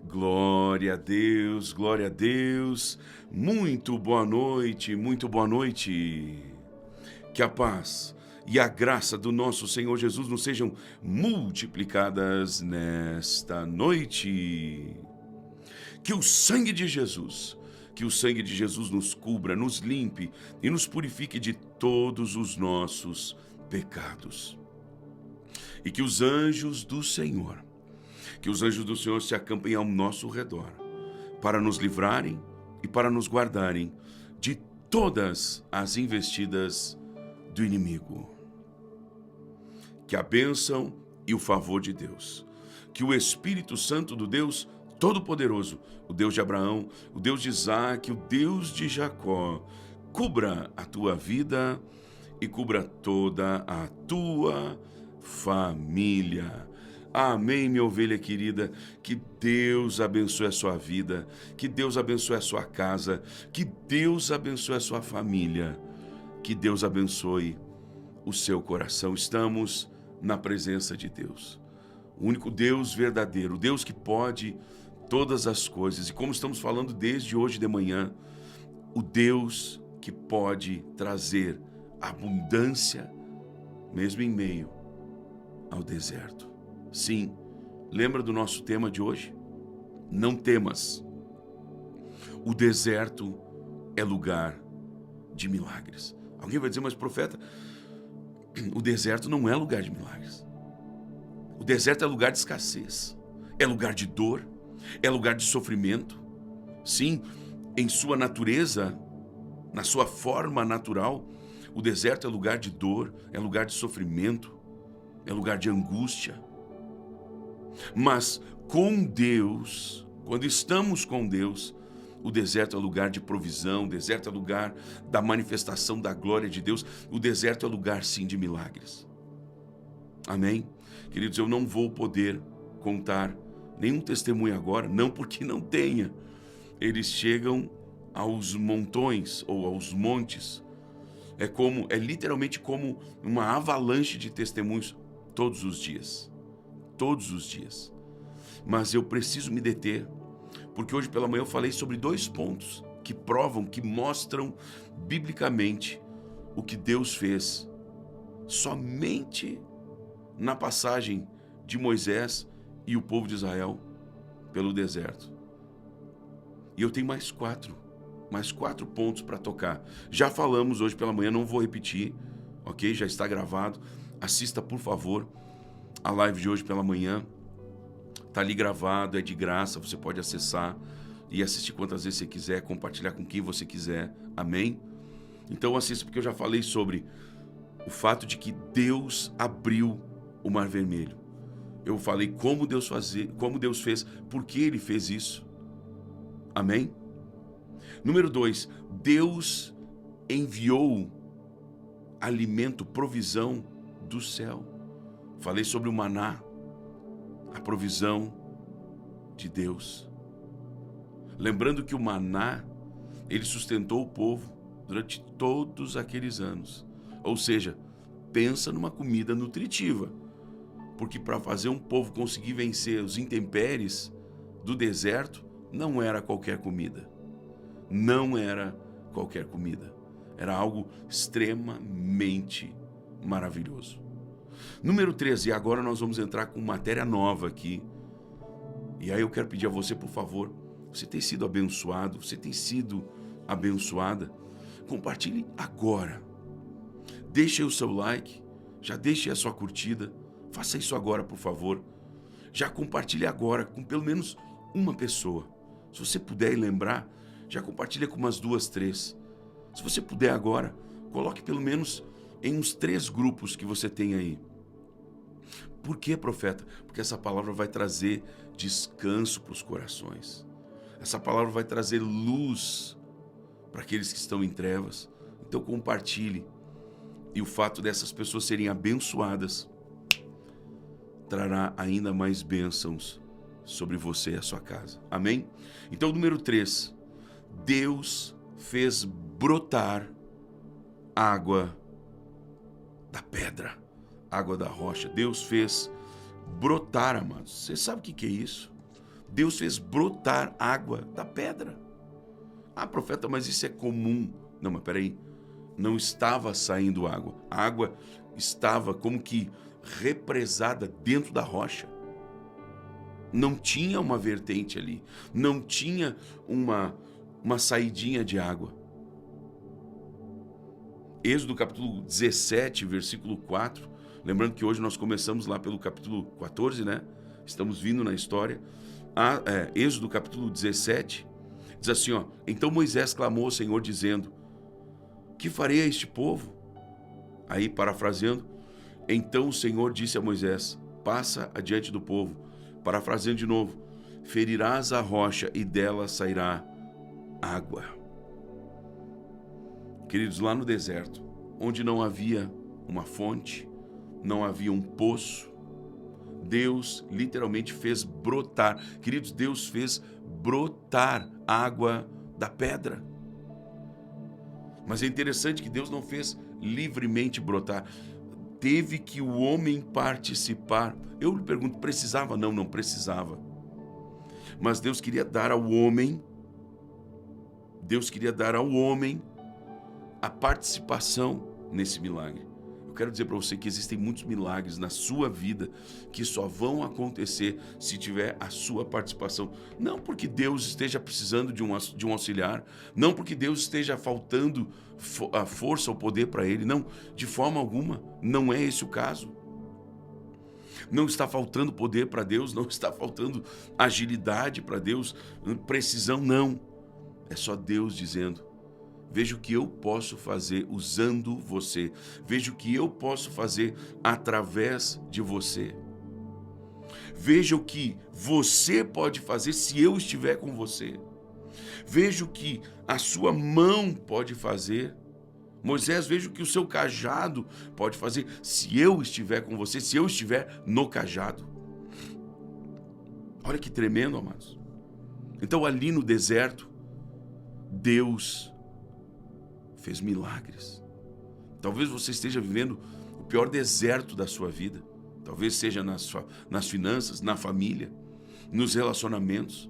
Glória a Deus, glória a Deus. Muito boa noite, muito boa noite. Que a paz e a graça do nosso Senhor Jesus nos sejam multiplicadas nesta noite. Que o sangue de Jesus, nos cubra, nos limpe e nos purifique de todos os nossos pecados. E que os anjos do Senhor se acampem ao nosso redor, para nos livrarem e para nos guardarem de todas as investidas do inimigo. Que a bênção e o favor de Deus, que o Espírito Santo do Deus Todo-Poderoso, o Deus de Abraão, o Deus de Isaac, o Deus de Jacó, cubra a tua vida e cubra toda a tua família. Amém, minha ovelha querida. Que Deus abençoe a sua vida, que Deus abençoe a sua casa, que Deus abençoe a sua família, que Deus abençoe o seu coração. Estamos na presença de Deus, o único Deus verdadeiro, o Deus que pode todas as coisas. E como estamos falando desde hoje de manhã, o Deus que pode trazer abundância mesmo em meio ao deserto. Sim, lembra do nosso tema de hoje? Não temas. O deserto é lugar de milagres. Alguém vai dizer, mas profeta, o deserto não é lugar de milagres. O deserto é lugar de escassez, é lugar de dor, é lugar de sofrimento. Sim, em sua natureza, na sua forma natural, o deserto é lugar de dor, é lugar de sofrimento, é lugar de angústia. Mas com Deus, quando estamos com Deus, o deserto é lugar de provisão, o deserto é lugar da manifestação da glória de Deus, o deserto é lugar sim de milagres. Amém? Queridos, eu não vou poder contar nenhum testemunho agora, não porque não tenha. Eles chegam aos montões ou aos montes. É literalmente como uma avalanche de testemunhos todos os dias. Todos os dias. Mas eu preciso me deter, porque hoje pela manhã eu falei sobre 2 pontos que provam, que mostram biblicamente o que Deus fez somente na passagem de Moisés e o povo de Israel pelo deserto. E eu tenho mais quatro pontos para tocar. Já falamos hoje pela manhã, não vou repetir, ok? Já está gravado. Assista, por favor, a live de hoje pela manhã. Está ali gravado, é de graça, você pode acessar e assistir quantas vezes você quiser, compartilhar com quem você quiser. Amém? Então assista, porque eu já falei sobre o fato de que Deus abriu o Mar Vermelho. Eu falei como Deus fez, por que Ele fez isso. Amém? Número 2, Deus enviou alimento, provisão do céu. Falei sobre o maná, a provisão de Deus. Lembrando que o maná, ele sustentou o povo durante todos aqueles anos. Ou seja, pensa numa comida nutritiva. Porque para fazer um povo conseguir vencer os intempéries do deserto, não era qualquer comida. Não era qualquer comida. Era algo extremamente maravilhoso. Número 13, e agora nós vamos entrar com matéria nova aqui. E aí eu quero pedir a você, por favor, você tem sido abençoado, você tem sido abençoada? Compartilhe agora. Deixe aí o seu like, já deixe aí a sua curtida. Faça isso agora, por favor. Já compartilhe agora com pelo menos uma pessoa. Se você puder e lembrar, já compartilha com umas 2, 3. Se você puder agora, coloque pelo menos em uns 3 grupos que você tem aí. Por que, profeta? Porque essa palavra vai trazer descanso para os corações. Essa palavra vai trazer luz para aqueles que estão em trevas. Então compartilhe. E o fato dessas pessoas serem abençoadas trará ainda mais bênçãos sobre você e a sua casa. Amém? Então, número 3. Deus fez brotar água da pedra, água da rocha. Deus fez brotar, amados. Você sabe o que é isso? Deus fez brotar água da pedra. Ah, profeta, mas isso é comum. Não, mas peraí. Não estava saindo água. A água estava como que represada dentro da rocha. Não tinha uma vertente ali. Não tinha uma saidinha de água. Êxodo capítulo 17, versículo 4. Lembrando que hoje nós começamos lá pelo capítulo 14, né? Estamos vindo na história. Êxodo capítulo 17, diz assim, ó: então Moisés clamou ao Senhor dizendo: que farei a este povo? Aí, parafraseando, então o Senhor disse a Moisés: passa adiante do povo. Parafraseando de novo: ferirás a rocha e dela sairá água. Queridos, lá no deserto, onde não havia uma fonte, não havia um poço, Deus literalmente fez brotar. Queridos, Deus fez brotar água da pedra. Mas é interessante que Deus não fez livremente brotar. Teve que o homem participar. Eu lhe pergunto, precisava? Não, não precisava. Mas Deus queria dar ao homem, a participação nesse milagre. Eu quero dizer para você que existem muitos milagres na sua vida que só vão acontecer se tiver a sua participação. Não porque Deus esteja precisando de um auxiliar, não porque Deus esteja faltando a força ou poder para ele, não, de forma alguma, não é esse o caso. Não está faltando poder para Deus, não está faltando agilidade para Deus, precisão, não. É só Deus dizendo: veja o que eu posso fazer usando você. Veja o que eu posso fazer através de você. Veja o que você pode fazer se eu estiver com você. Veja o que a sua mão pode fazer. Moisés, veja o que o seu cajado pode fazer se eu estiver com você, se eu estiver no cajado. Olha que tremendo, amados. Então, ali no deserto, Deus fez milagres. Talvez você esteja vivendo o pior deserto da sua vida. Talvez seja nas finanças, na família, nos relacionamentos.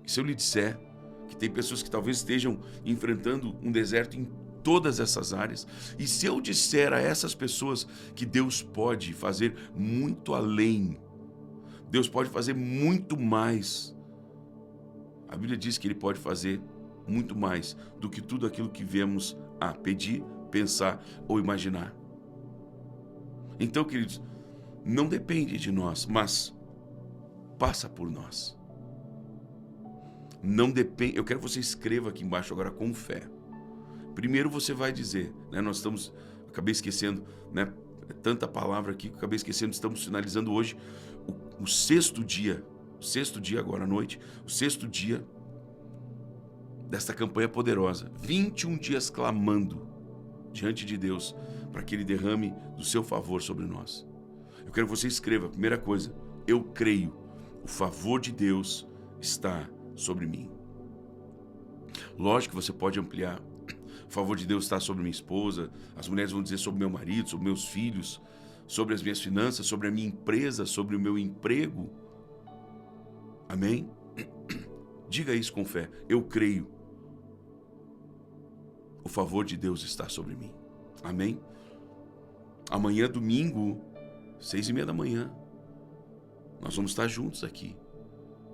E se eu lhe disser que tem pessoas que talvez estejam enfrentando um deserto em todas essas áreas, e se eu disser a essas pessoas que Deus pode fazer muito além, Deus pode fazer muito mais. A Bíblia diz que Ele pode fazer muito mais do que tudo aquilo que viemos a pedir, pensar ou imaginar. Então, queridos, não depende de nós, mas passa por nós. Não depende. Eu quero que você escreva aqui embaixo agora com fé. Primeiro você vai dizer, né? Acabei esquecendo, né? Tanta palavra aqui que acabei esquecendo. Estamos finalizando hoje o sexto dia agora à noite, o sexto dia desta campanha poderosa. 21 dias clamando diante de Deus para que Ele derrame do seu favor sobre nós. Eu quero que você escreva, primeira coisa: eu creio, o favor de Deus está sobre mim. Lógico que você pode ampliar. O favor de Deus está sobre minha esposa, as mulheres vão dizer sobre meu marido, sobre meus filhos, sobre as minhas finanças, sobre a minha empresa, sobre o meu emprego. Amém? Diga isso com fé. Eu creio. O favor de Deus está sobre mim. Amém? Amanhã, domingo, 6:30 da manhã, nós vamos estar juntos aqui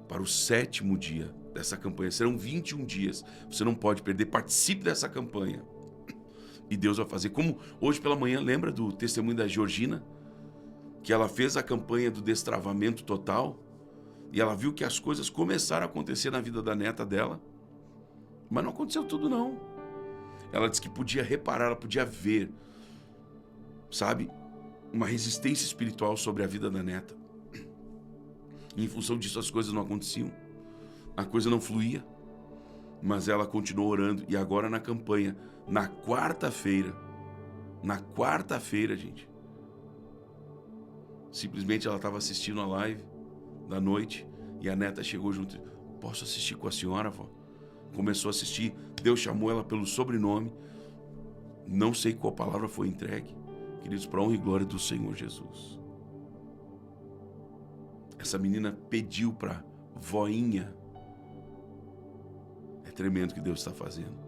para o 7º dia dessa campanha. Serão 21 dias. Você não pode perder. Participe dessa campanha. E Deus vai fazer. Como hoje pela manhã, lembra do testemunho da Georgina? Que ela fez a campanha do destravamento total. E ela viu que as coisas começaram a acontecer na vida da neta dela. Mas não aconteceu tudo, não. Ela disse que podia reparar, ela podia ver, sabe, uma resistência espiritual sobre a vida da neta. E em função disso as coisas não aconteciam. A coisa não fluía. Mas ela continuou orando. E agora na campanha, na quarta-feira, gente, simplesmente ela estava assistindo a live da noite e a neta chegou junto. Posso assistir com a senhora, vó? Começou a assistir. Deus chamou ela pelo sobrenome. Não sei qual palavra foi entregue. Queridos, para a honra e glória do Senhor Jesus. Essa menina pediu para voinha. É tremendo o que Deus está fazendo.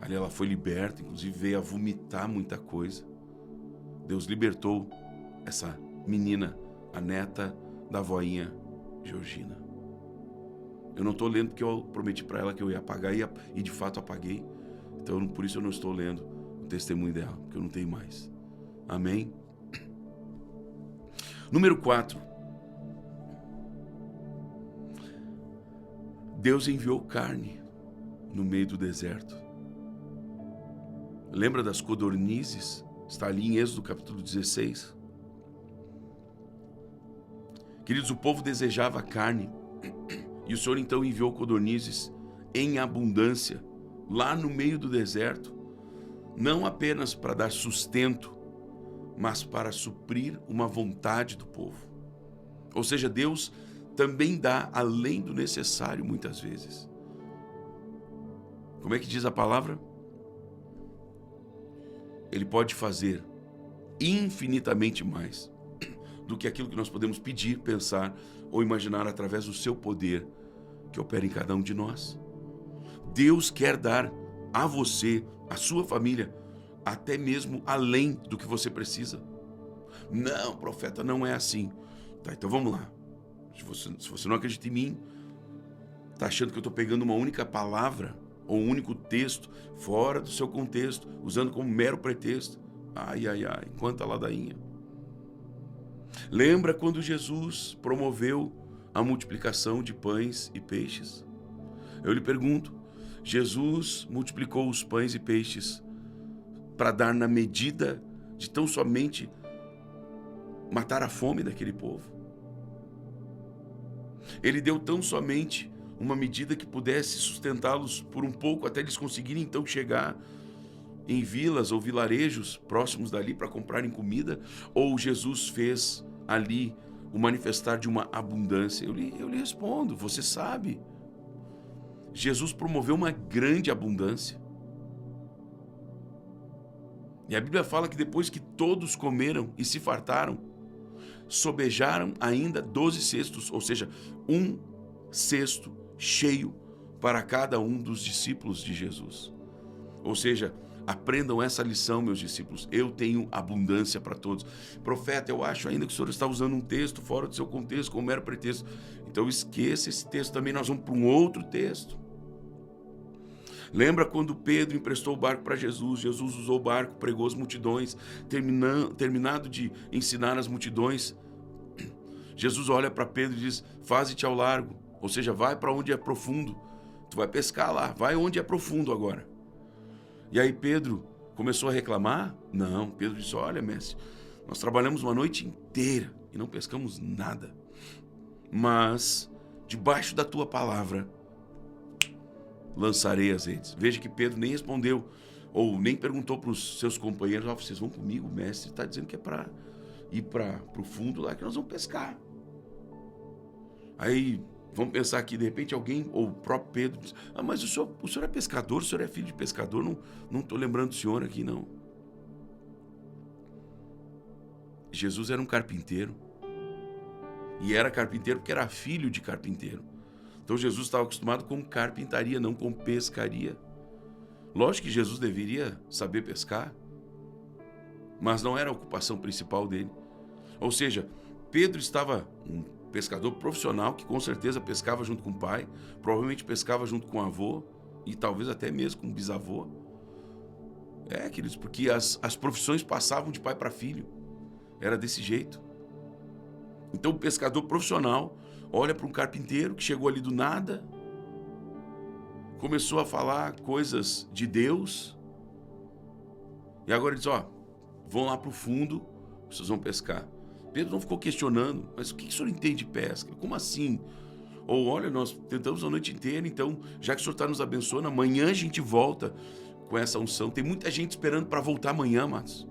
Ali ela foi liberta, inclusive veio a vomitar muita coisa. Deus libertou essa menina, a neta da voinha Georgina. Eu não estou lendo porque eu prometi para ela que eu ia apagar e de fato apaguei. Então por isso eu não estou lendo o testemunho dela, porque eu não tenho mais. Amém? Número 4. Deus enviou carne no meio do deserto. Lembra das codornizes? Está ali em Êxodo capítulo 16. Queridos, o povo desejava carne. E o Senhor então enviou codornizes em abundância, lá no meio do deserto, não apenas para dar sustento, mas para suprir uma vontade do povo. Ou seja, Deus também dá além do necessário muitas vezes. Como é que diz a palavra? Ele pode fazer infinitamente mais do que aquilo que nós podemos pedir, pensar ou imaginar através do seu poder que opera em cada um de nós. Deus quer dar a você, a sua família, até mesmo além do que você precisa. Não, profeta, não é assim. Tá, então vamos lá. Se você não acredita em mim, está achando que eu estou pegando uma única palavra ou um único texto fora do seu contexto, usando como mero pretexto. Ai, ai, ai, quanta ladainha. Lembra quando Jesus promoveu a multiplicação de pães e peixes? Eu lhe pergunto, Jesus multiplicou os pães e peixes para dar na medida de tão somente matar a fome daquele povo? Ele deu tão somente uma medida que pudesse sustentá-los por um pouco, até eles conseguirem então chegar em vilas ou vilarejos próximos dali para comprarem comida? Ou Jesus fez ali o manifestar de uma abundância? Eu lhe respondo, você sabe. Jesus promoveu uma grande abundância. E a Bíblia fala que depois que todos comeram e se fartaram, sobejaram ainda 12 cestos, ou seja, 1 cesto cheio para cada um dos discípulos de Jesus. Ou seja, aprendam essa lição, meus discípulos. Eu tenho abundância para todos. Profeta, eu acho ainda que o senhor está usando um texto fora do seu contexto, como mero pretexto. Então esqueça esse texto também, nós vamos para um outro texto. Lembra quando Pedro emprestou o barco para Jesus? Jesus usou o barco, pregou as multidões, terminado de ensinar as multidões, Jesus olha para Pedro e diz, faze-te ao largo, ou seja, vai para onde é profundo, tu vai pescar lá, vai onde é profundo agora. E aí Pedro começou a reclamar? Não, Pedro disse, olha mestre, nós trabalhamos uma noite inteira e não pescamos nada, mas debaixo da tua palavra lançarei as redes. Veja que Pedro nem respondeu, ou nem perguntou para os seus companheiros, vocês vão comigo, o mestre está dizendo que é para ir para o fundo lá que nós vamos pescar. Aí vamos pensar que de repente alguém, ou o próprio Pedro, diz, mas o senhor é pescador, o senhor é filho de pescador, não estou lembrando do senhor aqui não. Jesus era um carpinteiro, e era carpinteiro porque era filho de carpinteiro. Então Jesus estava acostumado com carpintaria, não com pescaria. Lógico que Jesus deveria saber pescar, mas não era a ocupação principal dele. Ou seja, Pedro estava um pescador profissional que com certeza pescava junto com o pai, provavelmente pescava junto com o avô e talvez até mesmo com o bisavô. Queridos, porque as profissões passavam de pai para filho. Era desse jeito. Então o pescador profissional olha para um carpinteiro que chegou ali do nada, começou a falar coisas de Deus, e agora diz, vão lá para o fundo, vocês vão pescar. Pedro não ficou questionando, mas o que o senhor entende de pesca? Como assim? Ou olha, nós tentamos a noite inteira, então já que o senhor está nos abençoando, amanhã a gente volta com essa unção. Tem muita gente esperando para voltar amanhã, amados.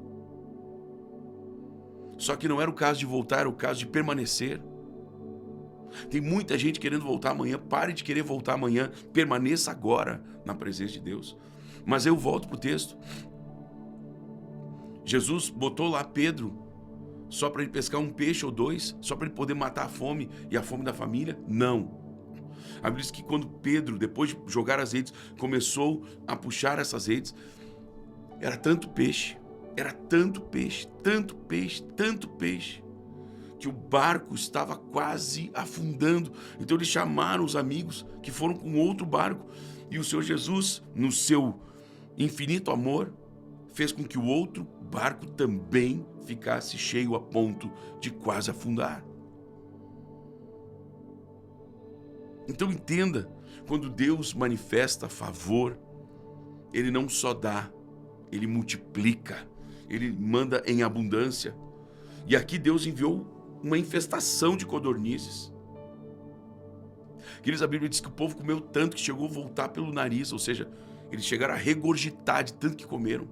Só que não era o caso de voltar, era o caso de permanecer. Tem muita gente querendo voltar amanhã. Pare de querer voltar amanhã, permaneça agora na presença de Deus. Mas eu volto para o texto. Jesus botou lá Pedro só para ele pescar um peixe ou dois, só para ele poder matar a fome e a fome da família? Não. A Bíblia diz que quando Pedro, depois de jogar as redes, começou a puxar essas redes, era tanto peixe, tanto peixe, que o barco estava quase afundando. Então eles chamaram os amigos que foram com outro barco, e o Senhor Jesus, no seu infinito amor, fez com que o outro barco também ficasse cheio a ponto de quase afundar. Então entenda, quando Deus manifesta favor, Ele não só dá, Ele multiplica, Ele manda em abundância. E aqui Deus enviou uma infestação de codornizes. Queridos, a Bíblia diz que o povo comeu tanto que chegou a voltar pelo nariz, ou seja, eles chegaram a regurgitar de tanto que comeram.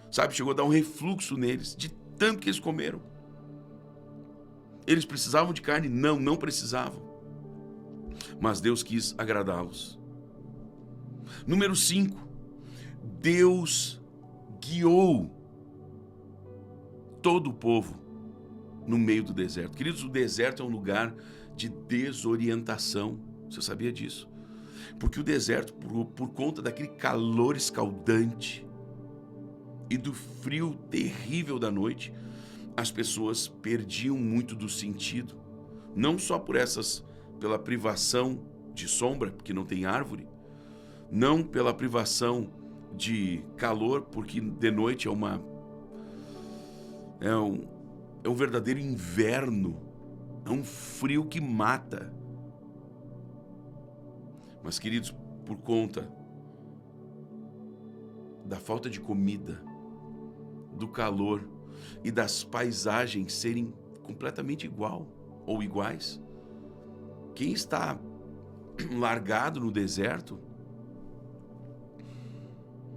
Sabe, chegou a dar um refluxo neles, de tanto que eles comeram. Eles precisavam de carne? Não, não precisavam. Mas Deus quis agradá-los. Número 5. Deus guiou todo o povo no meio do deserto. Queridos, o deserto é um lugar de desorientação. Você sabia disso? Porque o deserto, por conta daquele calor escaldante e do frio terrível da noite, as pessoas perdiam muito do sentido. Não só pela privação de sombra, porque não tem árvore, não pela privação de calor, porque de noite é um verdadeiro inverno, é um frio que mata. Mas, queridos, por conta da falta de comida, do calor e das paisagens serem completamente iguais, quem está largado no deserto,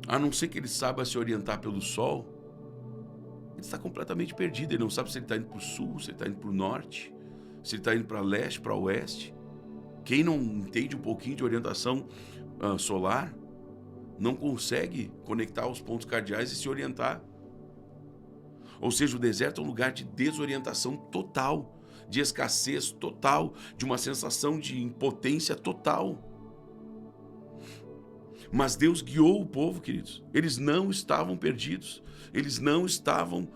a não ser que ele saiba se orientar pelo sol, ele está completamente perdido. Ele não sabe se ele está indo para o sul, se ele está indo para o norte, se ele está indo para leste, para oeste. Quem não entende um pouquinho de orientação solar, não consegue conectar os pontos cardeais e se orientar. Ou seja, o deserto é um lugar de desorientação total, de escassez total, de uma sensação de impotência total. Mas Deus guiou o povo, queridos. Eles não estavam perdidos. Eles não estavam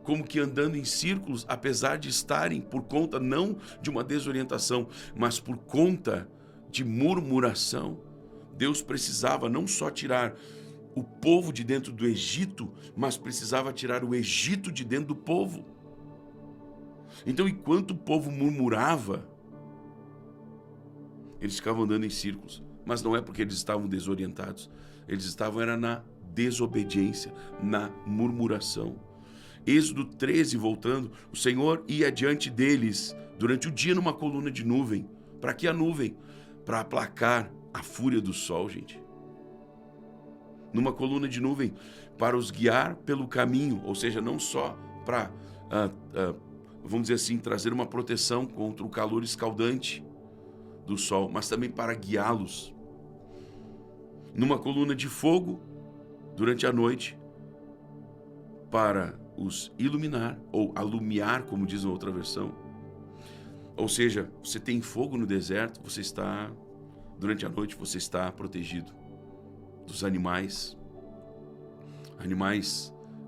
como que andando em círculos, apesar de estarem por conta não de uma desorientação, mas por conta de murmuração. Deus precisava não só tirar o povo de dentro do Egito, mas precisava tirar o Egito de dentro do povo. Então, enquanto o povo murmurava, eles ficavam andando em círculos. Mas não é porque eles estavam desorientados. Eles estavam na desobediência, na murmuração. Êxodo 13, voltando, o Senhor ia diante deles durante o dia numa coluna de nuvem. Para que a nuvem? Para aplacar a fúria do sol, gente. Numa coluna de nuvem, para os guiar pelo caminho, ou seja, não só para, vamos dizer assim, trazer uma proteção contra o calor escaldante do sol, mas também para guiá-los. Numa coluna de fogo, durante a noite, para os iluminar, ou alumiar, como diz na outra versão. Ou seja, você tem fogo no deserto, durante a noite você está protegido dos animais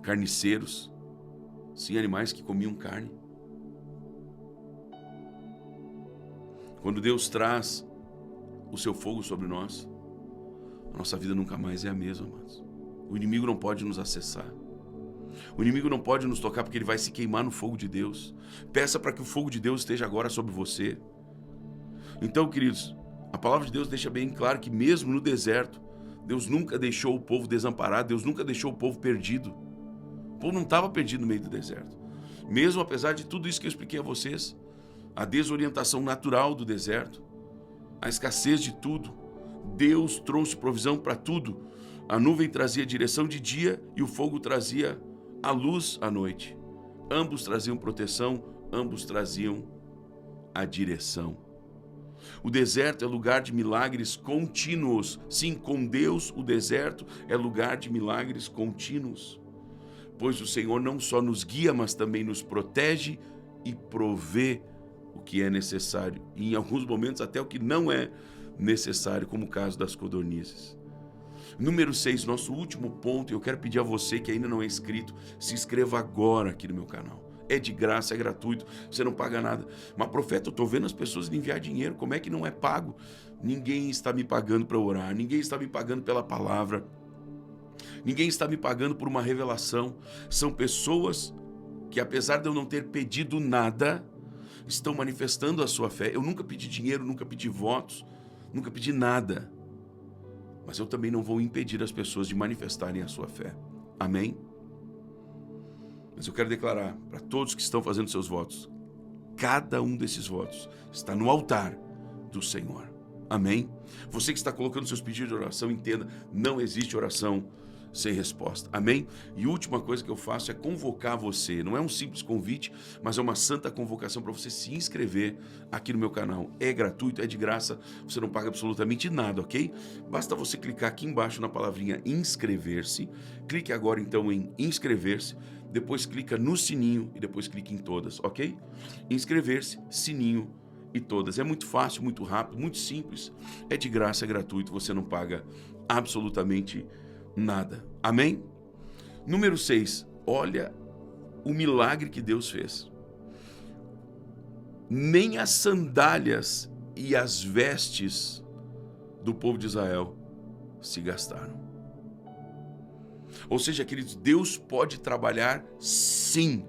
carniceiros, sim, animais que comiam carne. Quando Deus traz o seu fogo sobre nós, a nossa vida nunca mais é a mesma, amados. O inimigo não pode nos acessar. O inimigo não pode nos tocar porque ele vai se queimar no fogo de Deus. Peça para que o fogo de Deus esteja agora sobre você. Então, queridos, a palavra de Deus deixa bem claro que mesmo no deserto, Deus nunca deixou o povo desamparado, Deus nunca deixou o povo perdido. O povo não estava perdido no meio do deserto. Mesmo apesar de tudo isso que eu expliquei a vocês, a desorientação natural do deserto, a escassez de tudo, Deus trouxe provisão para tudo. A nuvem trazia direção de dia e o fogo trazia a luz à noite. Ambos traziam proteção, ambos traziam a direção. O deserto é lugar de milagres contínuos. Sim, com Deus o deserto é lugar de milagres contínuos. pois o Senhor não só nos guia, mas também nos protege e provê o que é necessário, e em alguns momentos até o que não é necessário, como o caso das codornizes. Número 6, nosso último ponto, eu quero pedir a você que ainda não é inscrito, se inscreva agora aqui no meu canal. É de graça, é gratuito, você não paga nada. Mas, profeta, eu estou vendo as pessoas enviar dinheiro, como é que não é pago? Ninguém está me pagando para orar, ninguém está me pagando pela palavra, ninguém está me pagando por uma revelação. São pessoas que, apesar de eu não ter pedido nada, estão manifestando a sua fé. Eu nunca pedi dinheiro, nunca pedi votos, nunca pedi nada. Mas eu também não vou impedir as pessoas de manifestarem a sua fé. Amém? Mas eu quero declarar para todos que estão fazendo seus votos, cada um desses votos está no altar do Senhor. Amém? Você que está colocando seus pedidos de oração, entenda, não existe oração sem resposta. Amém? E última coisa que eu faço é convocar você. Não é um simples convite, mas é uma santa convocação para você se inscrever aqui no meu canal. É gratuito, é de graça, você não paga absolutamente nada, ok? Basta você clicar aqui embaixo na palavrinha inscrever-se. Clique agora então em inscrever-se, depois clica no sininho e depois clique em todas, ok? Inscrever-se, sininho e todas. É muito fácil, muito rápido, muito simples. É de graça, é gratuito, você não paga absolutamente nada. Amém? Número 6, olha o milagre que Deus fez. Nem as sandálias e as vestes do povo de Israel se gastaram. Ou seja, queridos, Deus pode trabalhar sim,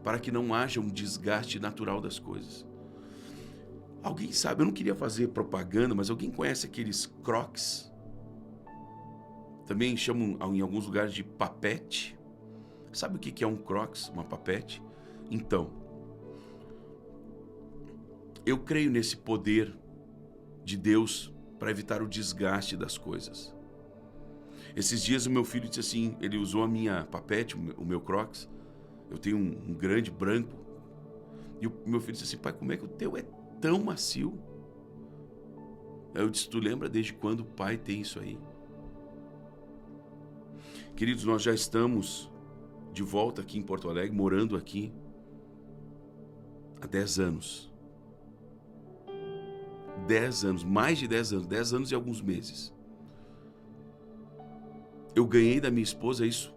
para que não haja um desgaste natural das coisas. Alguém sabe, eu não queria fazer propaganda, mas alguém conhece aqueles Crocs? Também chamam em alguns lugares de papete. Sabe o que é um Crocs, uma papete? Então, eu creio nesse poder de Deus para evitar o desgaste das coisas. Esses dias o meu filho disse assim, ele usou a minha papete, o meu Crocs. Eu tenho um grande branco. E o meu filho disse assim, pai, como é que o teu é tão macio? Aí eu disse, tu lembra desde quando o pai tem isso aí? Queridos, nós já estamos de volta aqui em Porto Alegre, morando aqui há 10 anos. 10 anos, mais de 10 anos, 10 anos e alguns meses. Eu ganhei da minha esposa isso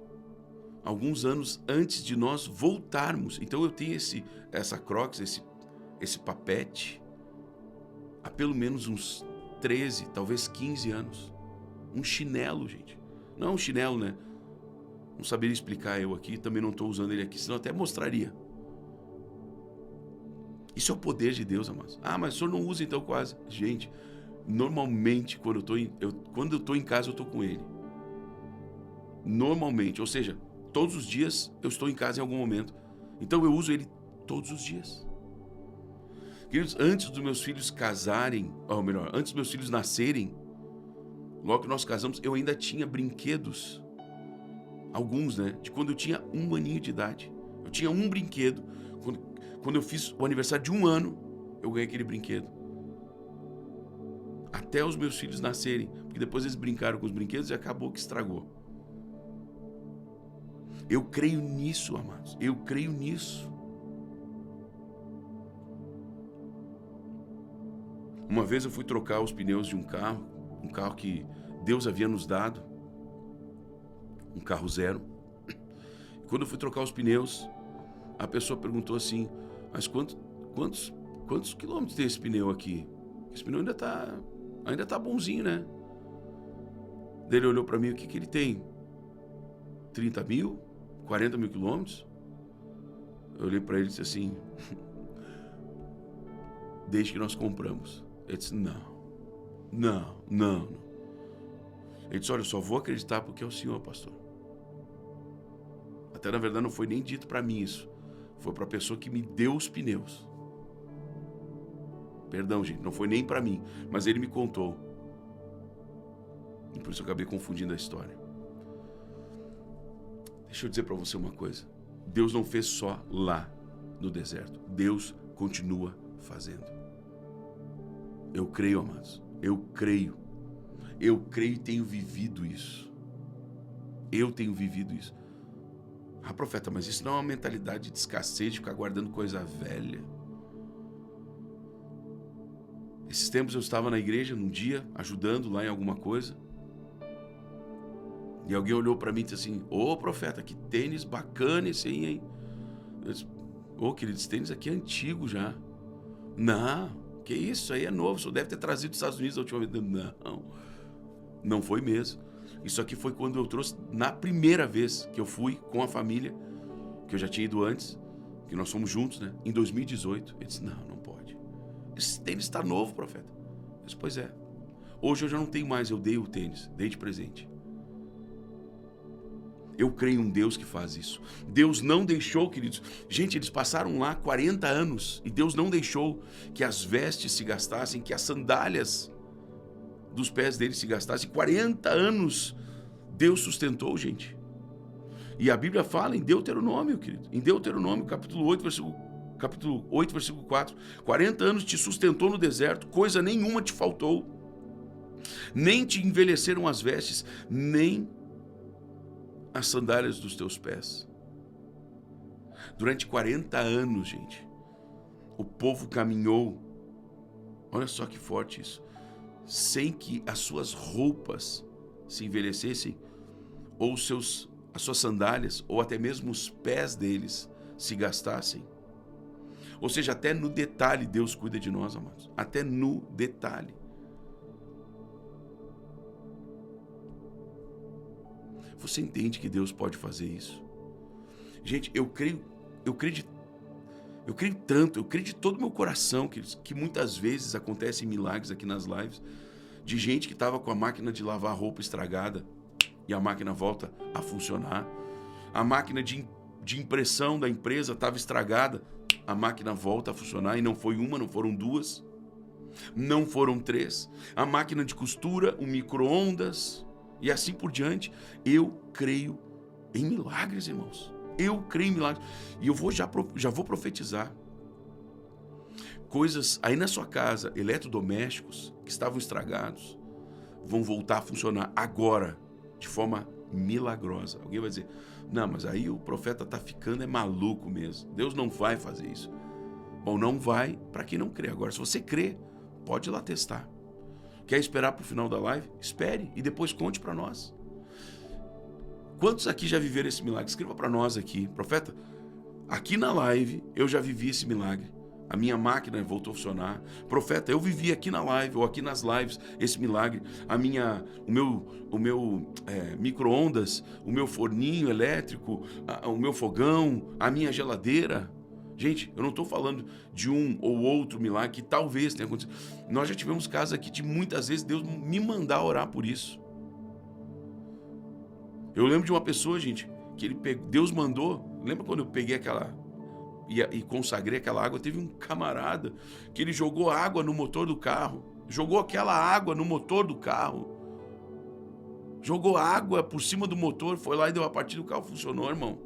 alguns anos antes de nós voltarmos. Então eu tenho essa Crocs, esse papete, há pelo menos uns 13, talvez 15 anos. Um chinelo, gente. Não é um chinelo, né? Não saberia explicar eu aqui, também não estou usando ele aqui, senão até mostraria. Isso é o poder de Deus, amados. Ah, mas o senhor não usa então quase. Gente, normalmente quando eu estou em casa eu estou com ele. Normalmente, ou seja, todos os dias eu estou em casa em algum momento. Então eu uso ele todos os dias. Queridos, antes dos meus filhos casarem, ou melhor, antes dos meus filhos nascerem, logo que nós casamos, eu ainda tinha brinquedos. Alguns, né? De quando eu tinha 1 aninho de idade. Eu tinha um brinquedo. Quando eu fiz o aniversário de 1 ano, eu ganhei aquele brinquedo. Até os meus filhos nascerem. Porque depois eles brincaram com os brinquedos e acabou que estragou. Eu creio nisso, amados. Eu creio nisso. Uma vez eu fui trocar os pneus de um carro que Deus havia nos dado, um carro zero. Quando eu fui trocar os pneus, a pessoa perguntou assim, mas quantos quilômetros tem esse pneu aqui? Esse pneu ainda tá bonzinho, né? Daí ele olhou para mim, o que ele tem? 30 mil? 40 mil quilômetros? Eu olhei para ele e disse assim, desde que nós compramos. Ele disse, não. Ele disse, olha, eu só vou acreditar porque é o senhor, pastor. Até na verdade não foi nem dito para mim isso. Foi para a pessoa que me deu os pneus. Perdão, gente, não foi nem para mim, mas ele me contou. E por isso eu acabei confundindo a história. Deixa eu dizer para você uma coisa. Deus não fez só lá no deserto. Deus continua fazendo. Eu creio, amados. Eu creio e tenho vivido isso. Eu tenho vivido isso. Ah, profeta, mas isso não é uma mentalidade de escassez, de ficar guardando coisa velha. Esses tempos eu estava na igreja, num dia, ajudando lá em alguma coisa. E alguém olhou para mim e disse assim: ô profeta, que tênis bacana esse aí, hein? Eu disse: ô querido, esse tênis aqui é antigo já. Não, que isso aí é novo, só deve ter trazido dos Estados Unidos a última vez. Não foi mesmo. Isso aqui foi quando eu trouxe, na primeira vez que eu fui com a família, que eu já tinha ido antes, que nós fomos juntos, né? Em 2018. Ele disse: não pode. Esse tênis está novo, profeta. Eu disse: pois é. Hoje eu já não tenho mais, eu dei o tênis, dei de presente. Eu creio em um Deus que faz isso. Deus não deixou, queridos. Gente, eles passaram lá 40 anos e Deus não deixou que as vestes se gastassem, que as sandálias dos pés deles se gastassem. 40 anos Deus sustentou, gente. E a Bíblia fala em Deuteronômio, querido. Em Deuteronômio, capítulo 8, versículo 4. 40 anos te sustentou no deserto, coisa nenhuma te faltou. Nem te envelheceram as vestes, nem as sandálias dos teus pés. Durante 40 anos, gente, o povo caminhou, olha só que forte isso, sem que as suas roupas se envelhecessem, ou as suas sandálias, ou até mesmo os pés deles se gastassem. Ou seja, até no detalhe Deus cuida de nós, amados. Até no detalhe. Você entende que Deus pode fazer isso? Gente, eu creio tanto, eu creio de todo o meu coração que muitas vezes acontecem milagres aqui nas lives, de gente que estava com a máquina de lavar roupa estragada e a máquina volta a funcionar. A máquina de impressão da empresa estava estragada, a máquina volta a funcionar, e não foi uma, não foram duas, não foram três. A máquina de costura, o micro-ondas, e assim por diante. Eu creio em milagres, irmãos. Eu creio em milagres. E eu já vou profetizar. Coisas aí na sua casa, eletrodomésticos que estavam estragados, vão voltar a funcionar agora, de forma milagrosa. Alguém vai dizer: não, mas aí o profeta está ficando maluco mesmo. Deus não vai fazer isso. Bom, não vai para quem não crê. Agora, se você crê, pode ir lá testar. Quer esperar para o final da live? Espere e depois conte para nós. Quantos aqui já viveram esse milagre? Escreva para nós aqui. Profeta, aqui na live eu já vivi esse milagre. A minha máquina voltou a funcionar. Profeta, eu vivi aqui na live ou aqui nas lives esse milagre. O meu micro-ondas, o meu forninho elétrico, o meu fogão, a minha geladeira. Gente, eu não estou falando de um ou outro milagre que talvez tenha acontecido. Nós já tivemos casos aqui de muitas vezes Deus me mandar orar por isso. Eu lembro de uma pessoa, gente, que Deus mandou. Lembra quando eu peguei aquela e consagrei aquela água? Teve um camarada que ele jogou água no motor do carro. Jogou aquela água no motor do carro. Jogou água por cima do motor, foi lá e deu a partida, o carro funcionou, irmão.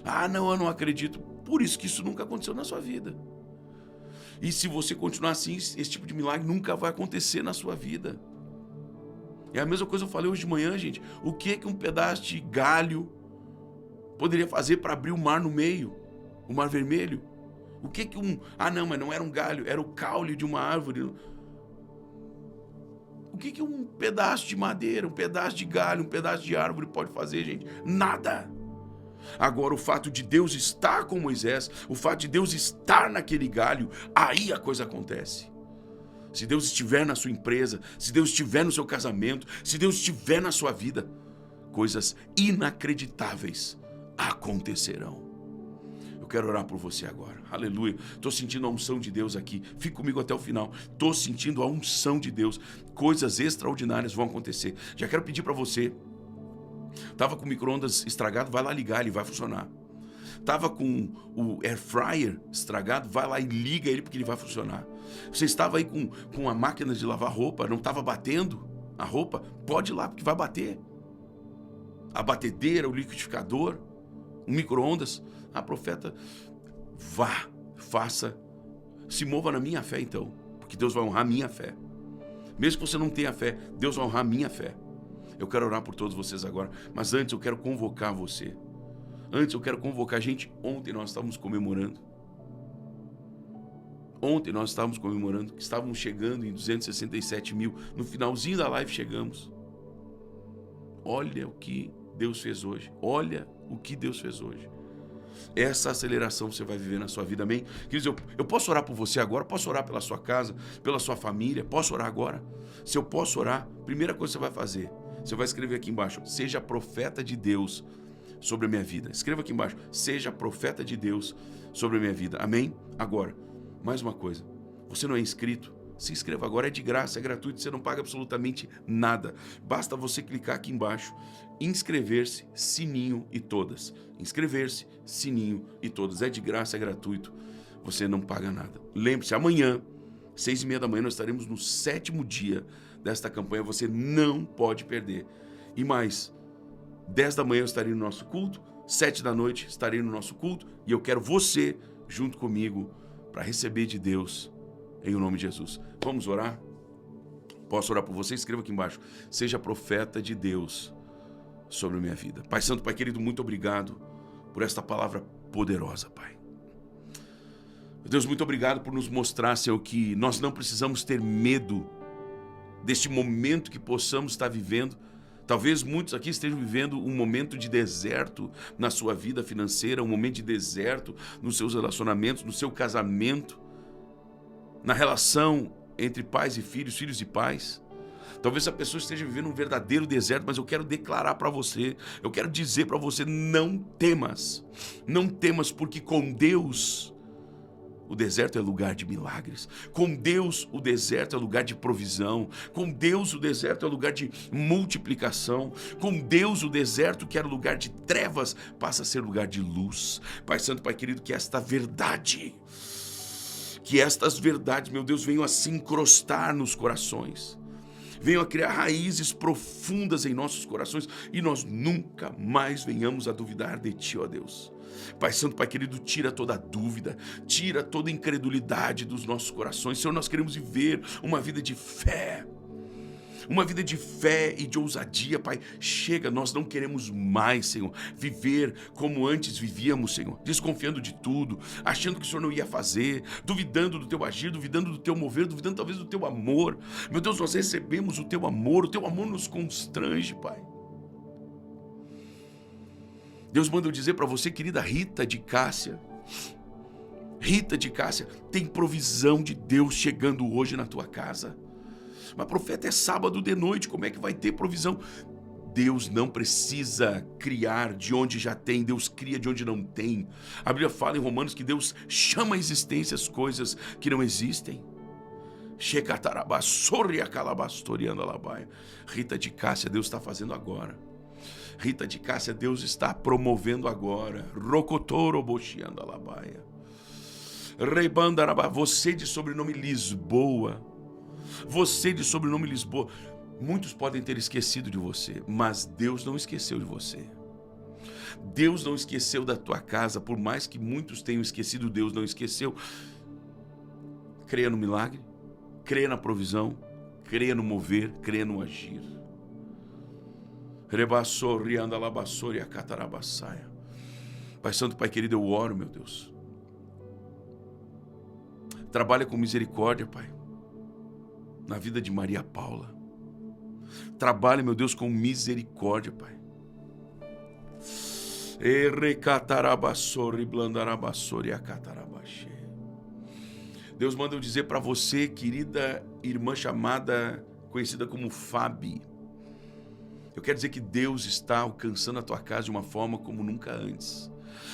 Ah, não, eu não acredito. Por isso que isso nunca aconteceu na sua vida. E se você continuar assim, esse tipo de milagre nunca vai acontecer na sua vida. É a mesma coisa que eu falei hoje de manhã, gente. O que um pedaço de galho poderia fazer para abrir o mar no meio? O mar vermelho? O que Ah, não, mas não era um galho, era o caule de uma árvore. O que um pedaço de madeira, um pedaço de galho, um pedaço de árvore pode fazer, gente? Nada. Agora, o fato de Deus estar com Moisés, o fato de Deus estar naquele galho, aí a coisa acontece. Se Deus estiver na sua empresa, se Deus estiver no seu casamento, se Deus estiver na sua vida, coisas inacreditáveis acontecerão. Eu quero orar por você agora. Aleluia. Estou sentindo a unção de Deus aqui. Fique comigo até o final. Estou sentindo a unção de Deus. Coisas extraordinárias vão acontecer. Já quero pedir para você. Estava com o micro-ondas estragado, vai lá ligar, ele vai funcionar. Estava com o air fryer estragado, vai lá e liga ele porque ele vai funcionar. Você estava aí com a máquina de lavar roupa, não estava batendo a roupa, pode ir lá porque vai bater. A batedeira, o liquidificador, o micro-ondas. Ah, profeta, vá, faça, se mova na minha fé então, porque Deus vai honrar a minha fé. Mesmo que você não tenha fé, Deus vai honrar a minha fé. Eu quero orar por todos vocês agora, mas antes eu quero convocar você. Antes eu quero convocar, gente, ontem nós estávamos comemorando. Ontem nós estávamos comemorando que estávamos chegando em 267 mil. No finalzinho da live chegamos. Olha o que Deus fez hoje. Olha o que Deus fez hoje. Essa aceleração você vai viver na sua vida, amém? Queridos, eu posso orar por você agora, posso orar pela sua casa, pela sua família, posso orar agora? Se eu posso orar, primeira coisa que você vai fazer, você vai escrever aqui embaixo, seja profeta de Deus sobre a minha vida. Escreva aqui embaixo, seja profeta de Deus sobre a minha vida, amém? Agora, mais uma coisa, você não é inscrito? Se inscreva agora, é de graça, é gratuito, você não paga absolutamente nada. Basta você clicar aqui embaixo, inscrever-se, sininho e todas. Inscrever-se, sininho e todas. É de graça, é gratuito, você não paga nada. Lembre-se, amanhã, 6h30 da manhã, nós estaremos no 7º dia desta campanha, você não pode perder. E mais, 10 da manhã eu estarei no nosso culto, 7 da noite estarei no nosso culto, e eu quero você junto comigo para receber de Deus, em o nome de Jesus. Vamos orar? Posso orar por você? Escreva aqui embaixo. Seja profeta de Deus sobre a minha vida. Pai Santo, Pai querido, muito obrigado por esta palavra poderosa, Pai. Deus, muito obrigado por nos mostrar, Senhor, que nós não precisamos ter medo deste momento que possamos estar vivendo. Talvez muitos aqui estejam vivendo um momento de deserto na sua vida financeira, um momento de deserto nos seus relacionamentos, no seu casamento, na relação entre pais e filhos, filhos e pais. Talvez a pessoa esteja vivendo um verdadeiro deserto, mas eu quero declarar para você, eu quero dizer para você, não temas, porque com Deus o deserto é lugar de milagres, com Deus o deserto é lugar de provisão, com Deus o deserto é lugar de multiplicação, com Deus o deserto que era lugar de trevas passa a ser lugar de luz. Pai Santo, Pai querido, que estas verdades, meu Deus, venham a se encrostar nos corações, venham a criar raízes profundas em nossos corações e nós nunca mais venhamos a duvidar de Ti, ó Deus. Pai Santo, Pai querido, tira toda a dúvida, tira toda a incredulidade dos nossos corações. Senhor, nós queremos viver uma vida de fé, e de ousadia, Pai. Chega, nós não queremos mais, Senhor, viver como antes vivíamos, Senhor, desconfiando de tudo, achando que o Senhor não ia fazer, duvidando do Teu agir, duvidando do Teu mover, duvidando talvez do Teu amor. Meu Deus, nós recebemos o Teu amor nos constrange, Pai. Deus manda eu dizer para você, querida Rita de Cássia, tem provisão de Deus chegando hoje na tua casa. Mas profeta, é sábado de noite, como é que vai ter provisão? Deus não precisa criar de onde já tem, Deus cria de onde não tem. A Bíblia fala em Romanos que Deus chama à existência as coisas que não existem. Rita de Cássia, Deus está fazendo agora. Rita de Cássia, Deus está promovendo agora. Você de sobrenome Lisboa, muitos podem ter esquecido de você, mas Deus não esqueceu de você. Deus não esqueceu da tua casa, por mais que muitos tenham esquecido, Deus não esqueceu. Creia no milagre, creia na provisão, creia no mover, creia no agir. Pai Santo, Pai querido, eu oro, meu Deus. Trabalha com misericórdia, Pai, na vida de Maria Paula. Trabalha, meu Deus, com misericórdia, Pai. Deus manda eu dizer para você, querida irmã conhecida como Fábio, eu quero dizer que Deus está alcançando a tua casa de uma forma como nunca antes.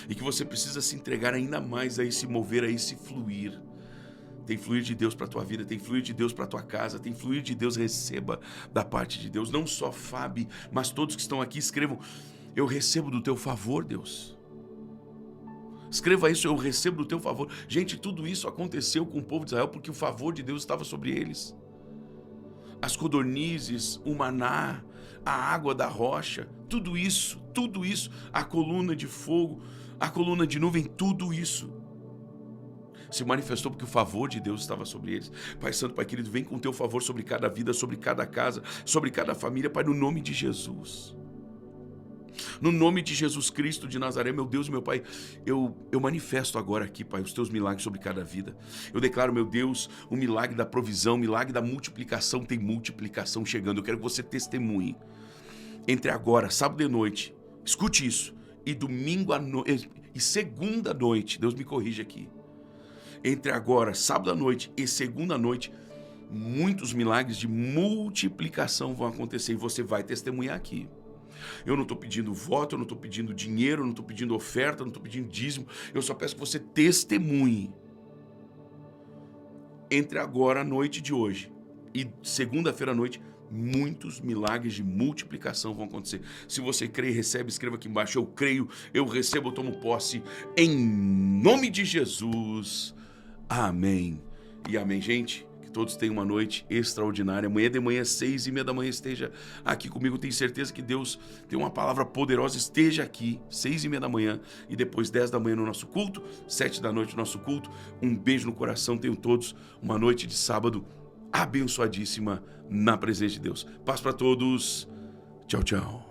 E que você precisa se entregar ainda mais a esse mover, a esse fluir. Tem fluir de Deus para a tua vida, tem fluir de Deus para a tua casa, tem fluir de Deus, receba da parte de Deus. Não só Fábio, mas todos que estão aqui, escrevam: eu recebo do teu favor, Deus. Escreva isso: eu recebo do teu favor. Gente, tudo isso aconteceu com o povo de Israel porque o favor de Deus estava sobre eles. As codornizes, o maná, a água da rocha, tudo isso, a coluna de fogo, a coluna de nuvem, tudo isso se manifestou porque o favor de Deus estava sobre eles. Pai Santo, Pai querido, vem com o teu favor sobre cada vida, sobre cada casa, sobre cada família, Pai, no nome de Jesus. No nome de Jesus Cristo de Nazaré, meu Deus, meu Pai, eu manifesto agora aqui, Pai, os teus milagres sobre cada vida. Eu declaro, meu Deus, o milagre da provisão, o milagre da multiplicação, tem multiplicação chegando. Eu quero que você testemunhe. Entre agora, sábado de noite, escute isso, e domingo à noite, e segunda noite, Deus me corrige aqui. Entre agora, sábado à noite e segunda noite, muitos milagres de multiplicação vão acontecer e você vai testemunhar aqui. Eu não estou pedindo voto, eu não estou pedindo dinheiro, eu não estou pedindo oferta, eu não estou pedindo dízimo. Eu só peço que você testemunhe. Entre agora, a noite de hoje e segunda-feira à noite, muitos milagres de multiplicação vão acontecer. Se você crê e recebe, escreva aqui embaixo. Eu creio, eu recebo, eu tomo posse. Em nome de Jesus. Amém. E amém, gente. Todos tenham uma noite extraordinária. Amanhã de manhã, 6h30 da manhã, esteja aqui comigo. Tenho certeza que Deus tem uma palavra poderosa. Esteja aqui, 6h30 da manhã e depois 10 da manhã no nosso culto, 7 da noite no nosso culto. Um beijo no coração. Tenham todos uma noite de sábado abençoadíssima na presença de Deus. Paz para todos. Tchau, tchau.